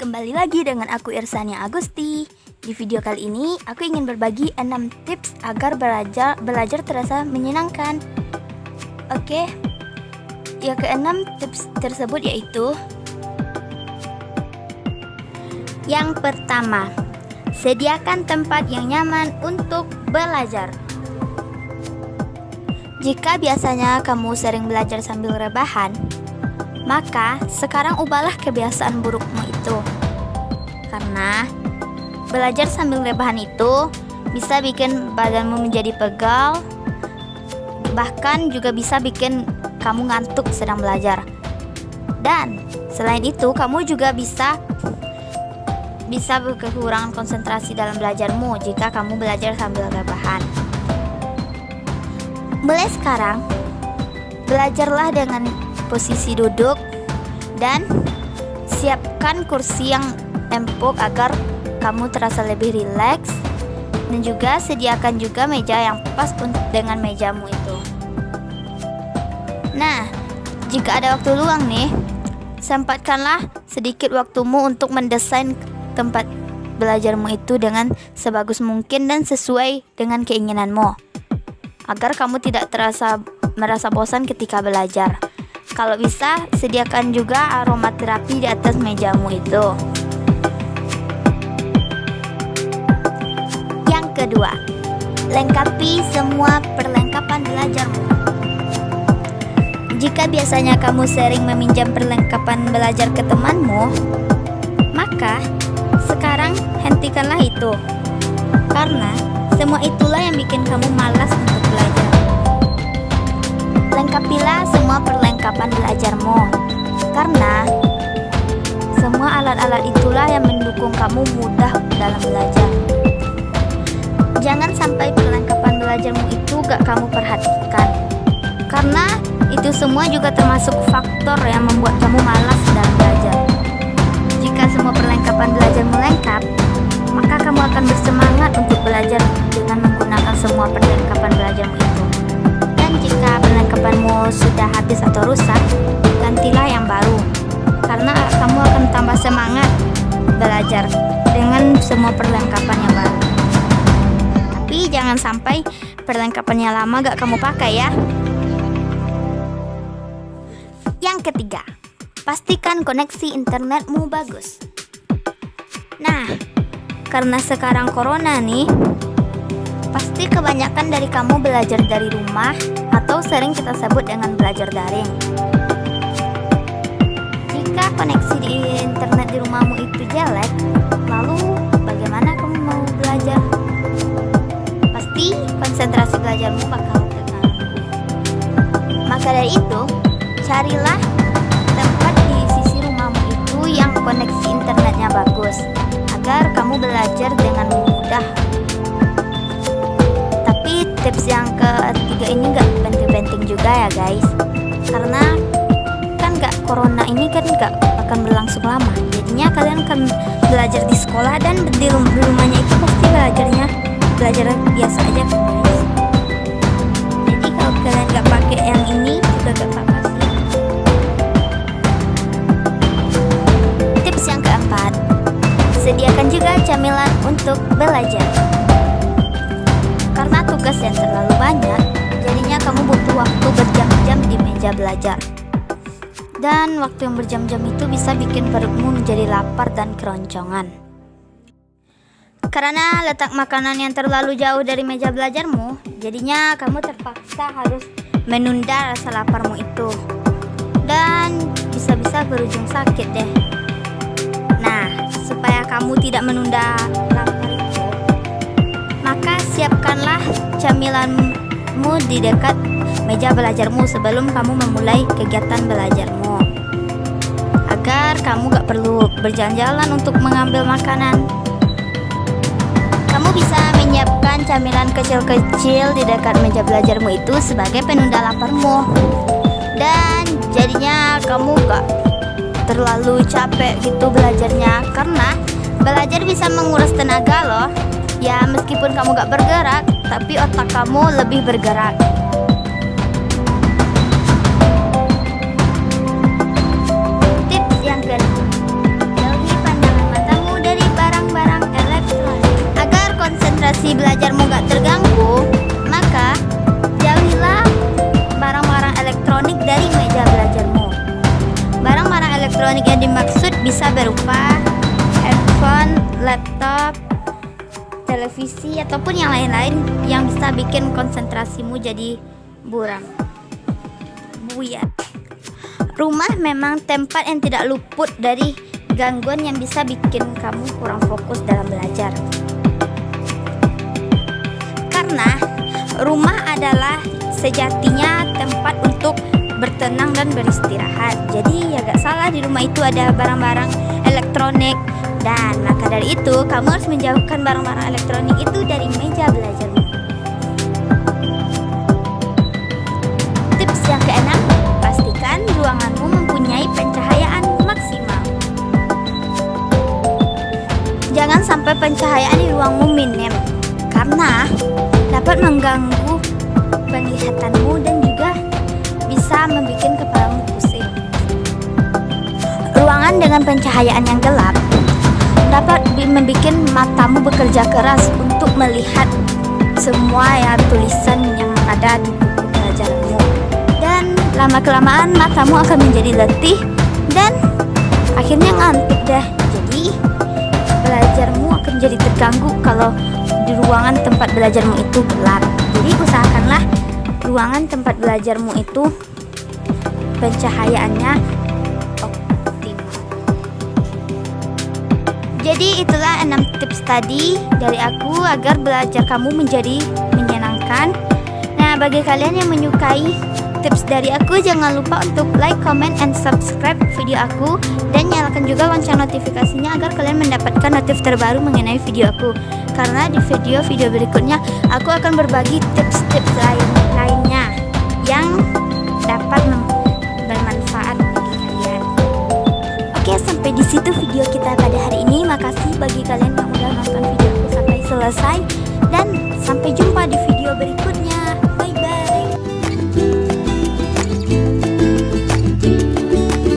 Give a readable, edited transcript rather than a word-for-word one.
kembali lagi dengan aku Irsania Agusti. Di video kali ini aku ingin berbagi 6 tips agar belajar terasa menyenangkan. Oke, yang keenam tips tersebut yaitu: yang pertama, sediakan tempat yang nyaman untuk belajar. Jika biasanya kamu sering belajar sambil rebahan, maka sekarang ubahlah kebiasaan burukmu itu. Karena belajar sambil rebahan itu bisa bikin badanmu menjadi pegal, bahkan juga bisa bikin kamu ngantuk sedang belajar. Dan selain itu, kamu juga bisa kekurangan konsentrasi dalam belajarmu jika kamu belajar sambil rebahan. Mulai sekarang, belajarlah dengan posisi duduk dan siapkan kursi yang empuk agar kamu terasa lebih rileks, dan juga sediakan juga meja yang pas dengan mejamu itu. Nah, jika ada waktu luang nih, sempatkanlah sedikit waktumu untuk mendesain tempat belajarmu itu dengan sebagus mungkin dan sesuai dengan keinginanmu, agar kamu tidak merasa bosan ketika belajar. Kalau bisa, sediakan juga aromaterapi di atas mejamu itu. Yang kedua, lengkapi semua perlengkapan belajarmu. Jika biasanya kamu sering meminjam perlengkapan belajar ke temanmu, maka sekarang hentikanlah itu. Karena semua itulah yang bikin kamu malas untuk belajar. Lengkapilah semua perlengkapan belajarmu, karena semua alat-alat itulah yang mendukung kamu mudah dalam belajar. Jangan sampai perlengkapan belajarmu itu gak kamu perhatikan, karena itu semua juga termasuk faktor yang membuat kamu malas dalam belajar. Jika semua perlengkapan belajarmu lengkap, maka kamu akan bersemangat untuk belajar dengan menggunakan semua perlengkapan belajarmu itu. Dan jika perlengkapanmu sudah habis atau rusak, gantilah yang baru, karena kamu akan tambah semangat belajar dengan semua perlengkapan yang baru. Tapi jangan sampai perlengkapannya lama gak kamu pakai ya. Yang ketiga, pastikan koneksi internetmu bagus. Nah, karena sekarang corona nih, pasti kebanyakan dari kamu belajar dari rumah atau sering kita sebut dengan belajar daring. Jika koneksi di internet di rumahmu itu jelek, lalu bagaimana kamu mau belajar? Pasti konsentrasi belajarmu bakal terganggu. Maka dari itu, carilah tempat di sisi rumahmu itu yang koneksi internetnya bagus, agar kamu belajar dengan mudah. Tapi tips yang ketiga ini gak penting-penting juga ya guys, karena kan corona ini kan gak akan berlangsung lama. Jadinya kalian akan belajar di sekolah, dan di rumahnya itu pasti belajar biasa aja kan guys. Jadi kalau kalian gak pakai yang ini juga gak apa-apa sih. Tips yang keempat, sediakan juga camilan untuk belajar. Karena tugas yang terlalu banyak, jadinya kamu butuh waktu berjam-jam di meja belajar. Dan waktu yang berjam-jam itu bisa bikin perutmu menjadi lapar dan keroncongan. Karena letak makanan yang terlalu jauh dari meja belajarmu, jadinya kamu terpaksa harus menunda rasa laparmu itu. Dan bisa-bisa berujung sakit deh. Nah, supaya kamu tidak menunda lapar itu, maka siapkanlah camilanmu di dekat meja belajarmu sebelum kamu memulai kegiatan belajarmu, agar kamu gak perlu berjalan-jalan untuk mengambil makanan. Kamu bisa menyiapkan camilan kecil-kecil di dekat meja belajarmu itu sebagai penunda laparmu, dan jadinya kamu gak terlalu capek gitu belajarnya. Karena belajar bisa menguras tenaga loh. Ya, meskipun kamu gak bergerak, tapi otak kamu lebih bergerak. Tips yang kelima, jauhi pandangan bisa berupa handphone, laptop, televisi, ataupun yang lain-lain yang bisa bikin konsentrasimu jadi buram, buyar. Rumah memang tempat yang tidak luput dari gangguan yang bisa bikin kamu kurang fokus dalam belajar. Karena rumah adalah sejatinya tempat untuk bertenang dan beristirahat. Jadi ya gak salah di rumah itu ada barang-barang elektronik. Dan maka dari itu kamu harus menjauhkan barang-barang elektronik itu dari meja belajarmu. Tips yang keenam, pastikan ruanganmu mempunyai pencahayaan maksimal. Jangan sampai pencahayaan di ruangmu minim, karena dapat mengganggu penglihatanmu dan juga bisa membuat kepalamu pusing. Ruangan dengan pencahayaan yang gelap dapat membuat matamu bekerja keras untuk melihat semua tulisan yang ada di buku pelajaranmu. Dan lama-kelamaan matamu akan menjadi letih dan akhirnya ngantuk deh. Jadi belajarmu akan jadi terganggu kalau di ruangan tempat belajarmu itu gelap. Jadi usahakanlah ruangan tempat belajarmu itu pencahayaannya optimal. Jadi itulah 6 tips tadi dari aku agar belajar kamu menjadi menyenangkan. Nah, bagi kalian yang menyukai tips dari aku, jangan lupa untuk like, comment, and subscribe video aku, dan nyalakan juga lonceng notifikasinya agar kalian mendapatkan notif terbaru mengenai video aku. Karena di video-video berikutnya aku akan berbagi tips-tips lainnya yang dapat bermanfaat bagi kalian. Oke, sampai di situ video kita pada hari ini. Makasih bagi kalian yang udah nonton video aku sampai selesai.